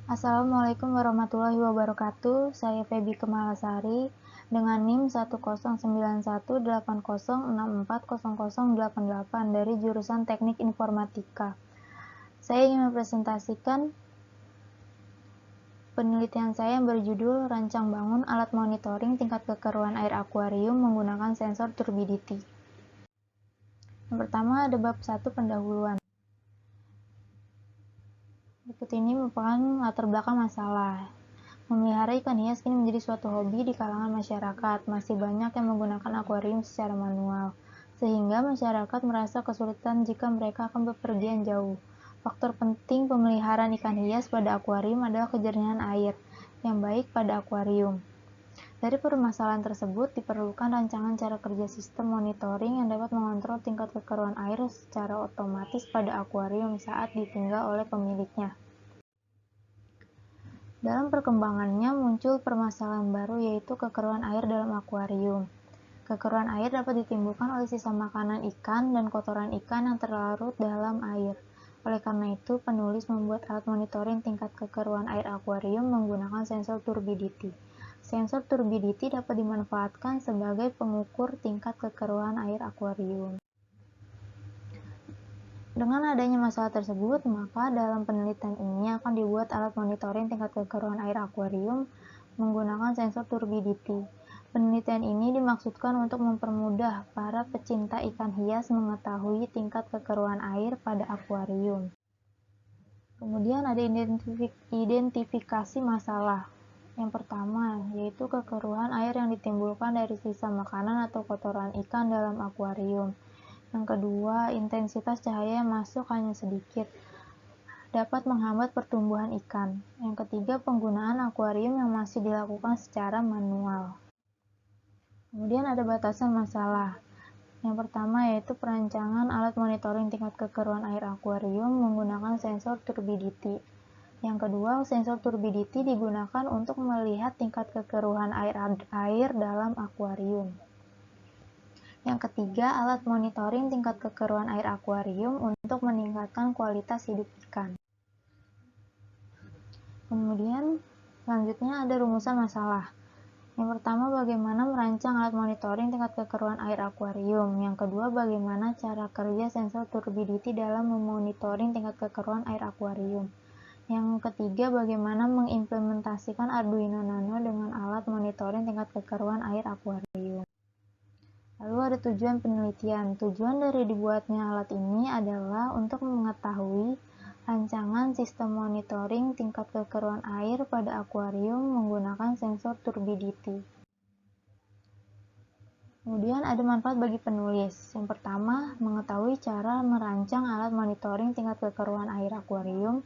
Assalamualaikum warahmatullahi wabarakatuh. Saya Feby Kemalasari dengan NIM 109180640640088 dari jurusan Teknik Informatika. Saya ingin mempresentasikan penelitian saya yang berjudul Rancang bangun alat monitoring tingkat kekeruan air akuarium menggunakan sensor turbidity. Yang pertama ada bab 1 pendahuluan. Berikut ini merupakan latar belakang masalah. Memelihara ikan hias kini menjadi suatu hobi di kalangan masyarakat. Masih banyak yang menggunakan akuarium secara manual, sehingga masyarakat merasa kesulitan jika mereka akan bepergian jauh. Faktor penting pemeliharaan ikan hias pada akuarium adalah kejernihan air yang baik pada akuarium. Dari permasalahan tersebut diperlukan rancangan cara kerja sistem monitoring yang dapat mengontrol tingkat kekeruan air secara otomatis pada akuarium saat ditinggal oleh pemiliknya. Dalam perkembangannya muncul permasalahan baru, yaitu kekeruan air dalam akuarium. Kekeruan air dapat ditimbulkan oleh sisa makanan ikan dan kotoran ikan yang terlarut dalam air. Oleh karena itu, penulis membuat alat monitoring tingkat kekeruan air akuarium menggunakan sensor turbidity. Sensor turbidity dapat dimanfaatkan sebagai pengukur tingkat kekeruan air akuarium. Dengan adanya masalah tersebut, maka dalam penelitian ini akan dibuat alat monitoring tingkat kekeruan air akuarium menggunakan sensor turbidity. Penelitian ini dimaksudkan untuk mempermudah para pecinta ikan hias mengetahui tingkat kekeruan air pada akuarium. Kemudian ada identifikasi masalah. Yang pertama, yaitu kekeruan air yang ditimbulkan dari sisa makanan atau kotoran ikan dalam akuarium. Yang kedua, intensitas cahaya yang masuk hanya sedikit, dapat menghambat pertumbuhan ikan. Yang ketiga, penggunaan akuarium yang masih dilakukan secara manual. Kemudian ada batasan masalah. Yang pertama yaitu perancangan alat monitoring tingkat kekeruan air akuarium menggunakan sensor turbidity. Yang kedua, sensor turbidity digunakan untuk melihat tingkat kekeruan air dalam akuarium. Yang ketiga, alat monitoring tingkat kekeruan air akuarium untuk meningkatkan kualitas hidup ikan. Kemudian, selanjutnya ada rumusan masalah. Yang pertama, bagaimana merancang alat monitoring tingkat kekeruan air akuarium. Yang kedua, bagaimana cara kerja sensor turbidity dalam memonitoring tingkat kekeruan air akuarium. Yang ketiga, bagaimana mengimplementasikan Arduino Nano dengan alat monitoring tingkat kekeruan air akuarium. Lalu ada tujuan penelitian. Tujuan dari dibuatnya alat ini adalah untuk mengetahui rancangan sistem monitoring tingkat kekeruan air pada akuarium menggunakan sensor turbidity. Kemudian ada manfaat bagi penulis. Yang pertama, mengetahui cara merancang alat monitoring tingkat kekeruan air akuarium.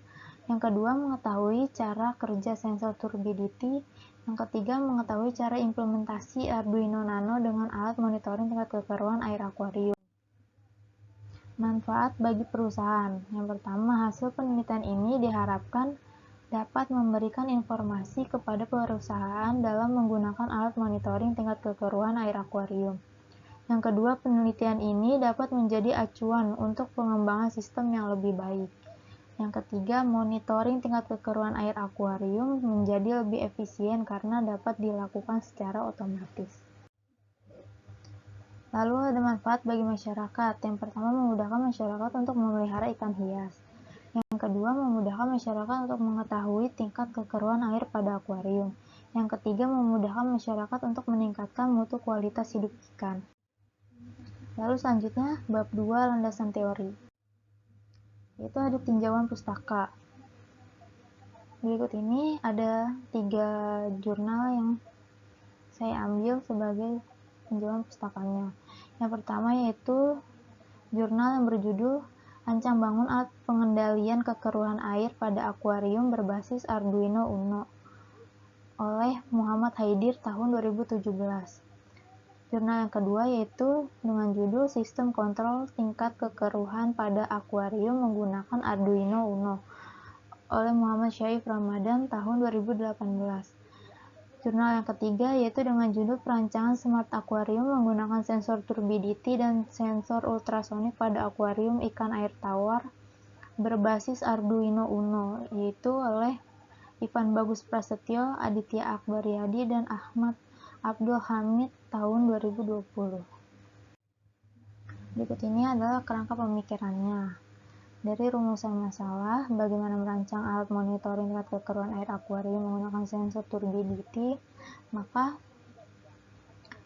Yang kedua, mengetahui cara kerja sensor turbidity. Yang ketiga, mengetahui cara implementasi Arduino Nano dengan alat monitoring tingkat kekeruan air akuarium. Manfaat bagi perusahaan. Yang pertama, hasil penelitian ini diharapkan dapat memberikan informasi kepada perusahaan dalam menggunakan alat monitoring tingkat kekeruan air akuarium. Yang kedua, penelitian ini dapat menjadi acuan untuk pengembangan sistem yang lebih baik. Yang ketiga, monitoring tingkat kekeruan air akuarium menjadi lebih efisien karena dapat dilakukan secara otomatis. Lalu ada manfaat bagi masyarakat. Yang pertama, memudahkan masyarakat untuk memelihara ikan hias. Yang kedua, memudahkan masyarakat untuk mengetahui tingkat kekeruan air pada akuarium. Yang ketiga, memudahkan masyarakat untuk meningkatkan mutu kualitas hidup ikan. Lalu selanjutnya, bab 2 landasan teori. Yaitu ada tinjauan pustaka. Berikut ini ada 3 jurnal yang saya ambil sebagai tinjauan pustakanya. Yang pertama yaitu jurnal yang berjudul Rancang bangun alat pengendalian kekeruan air pada akuarium berbasis Arduino Uno oleh Muhammad Haidir tahun 2017. Jurnal yang kedua yaitu dengan judul Sistem Kontrol Tingkat Kekeruhan pada Akuarium menggunakan Arduino Uno oleh Muhammad Syaif Ramadan tahun 2018. Jurnal yang ketiga yaitu dengan judul Perancangan Smart Aquarium menggunakan sensor turbidity dan sensor ultrasonik pada akuarium ikan air tawar berbasis Arduino Uno, yaitu oleh Ivan Bagus Prasetyo, Aditya Akbaryadi, dan Ahmad Abdul Hamid tahun 2020. Berikut ini adalah kerangka pemikirannya. Dari rumusan masalah, bagaimana merancang alat monitoring tingkat kekeruan air akuarium menggunakan sensor turbidity, maka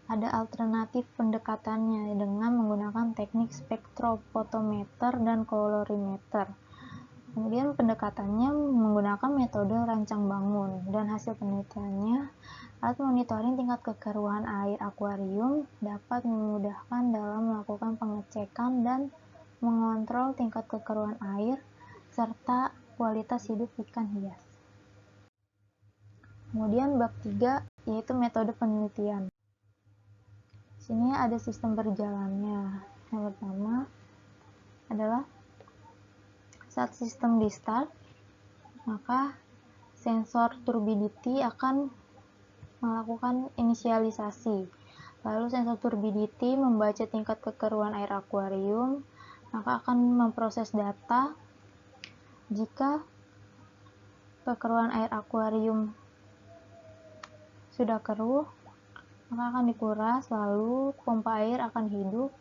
ada alternatif pendekatannya dengan menggunakan teknik spektrofotometer dan kolorimeter. Kemudian pendekatannya menggunakan metode rancang bangun, dan hasil penelitiannya, alat monitoring tingkat kekeruan air akuarium dapat memudahkan dalam melakukan pengecekan dan mengontrol tingkat kekeruan air serta kualitas hidup ikan hias. Kemudian bab 3 yaitu metode penelitian. Sini ada sistem berjalannya. Yang pertama adalah saat sistem di start, maka sensor turbidity akan melakukan inisialisasi. Lalu sensor turbidity membaca tingkat kekeruan air akuarium, maka akan memproses data. Jika kekeruan air akuarium sudah keruh, maka akan dikuras, lalu pompa air akan hidup,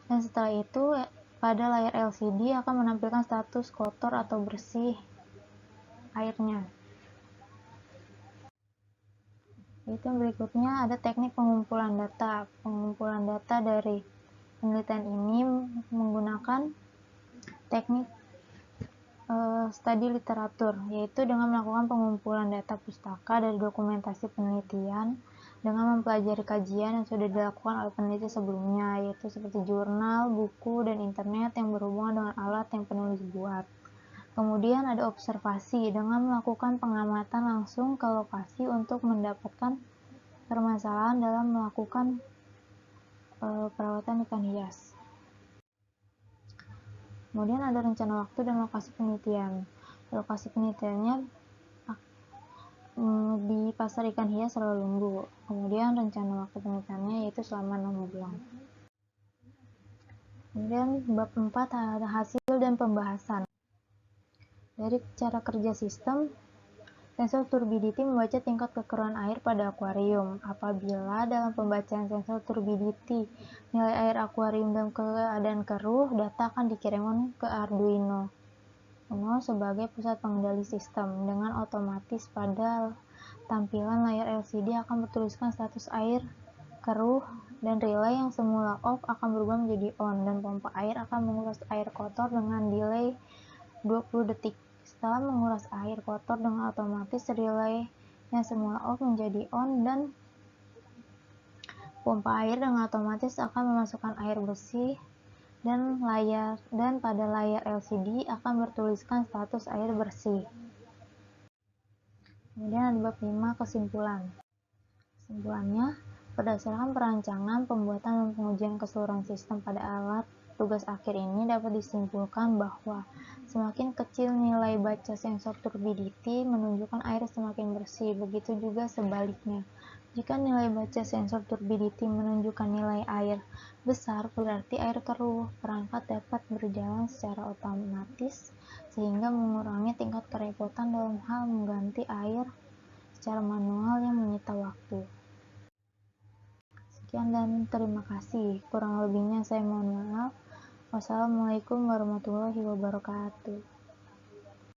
dan setelah itu pada layar LCD akan menampilkan status kotor atau bersih airnya. Itu berikutnya ada teknik pengumpulan data. Pengumpulan data dari penelitian ini menggunakan teknik studi literatur, yaitu dengan melakukan pengumpulan data pustaka dari dokumentasi penelitian dengan mempelajari kajian yang sudah dilakukan oleh peneliti sebelumnya, yaitu seperti jurnal, buku, dan internet yang berhubungan dengan alat yang penulis buat. Kemudian ada observasi dengan melakukan pengamatan langsung ke lokasi untuk mendapatkan permasalahan dalam melakukan perawatan ikan hias. Kemudian ada rencana waktu dan lokasi penelitian. Lokasi penelitiannya di pasar ikan hias Rawalumbu. Kemudian rencana waktu penelitiannya yaitu selama 6 bulan. Kemudian bab 4 ada hasil dan pembahasan. Dari cara kerja sistem, sensor turbidity membaca tingkat kekeruan air pada akuarium. Apabila dalam pembacaan sensor turbidity nilai air akuarium dalam keadaan keruh, data akan dikirimkan ke Arduino Uno sebagai pusat pengendali sistem. Dengan otomatis pada tampilan layar LCD akan bertuliskan status air keruh, dan relay yang semula off akan berubah menjadi on, dan pompa air akan menguras air kotor dengan delay 20 detik. Setelah menguras air kotor dengan otomatis, relay yang semula off menjadi on, dan pompa air dengan otomatis akan memasukkan air bersih, dan pada layar LCD akan bertuliskan status air bersih. Kemudian ada bab 5 kesimpulan. Kesimpulannya, berdasarkan perancangan, pembuatan, dan pengujian keseluruhan sistem pada alat tugas akhir ini dapat disimpulkan bahwa semakin kecil nilai baca sensor turbidity menunjukkan air semakin bersih. Begitu juga sebaliknya. Jika nilai baca sensor turbidity menunjukkan nilai air besar, berarti air keruh. Perangkat dapat berjalan secara otomatis sehingga mengurangi tingkat kerepotan dalam hal mengganti air secara manual yang menyita waktu. Sekian dan terima kasih. Kurang lebihnya saya mohon maaf. Wassalamualaikum warahmatullahi wabarakatuh.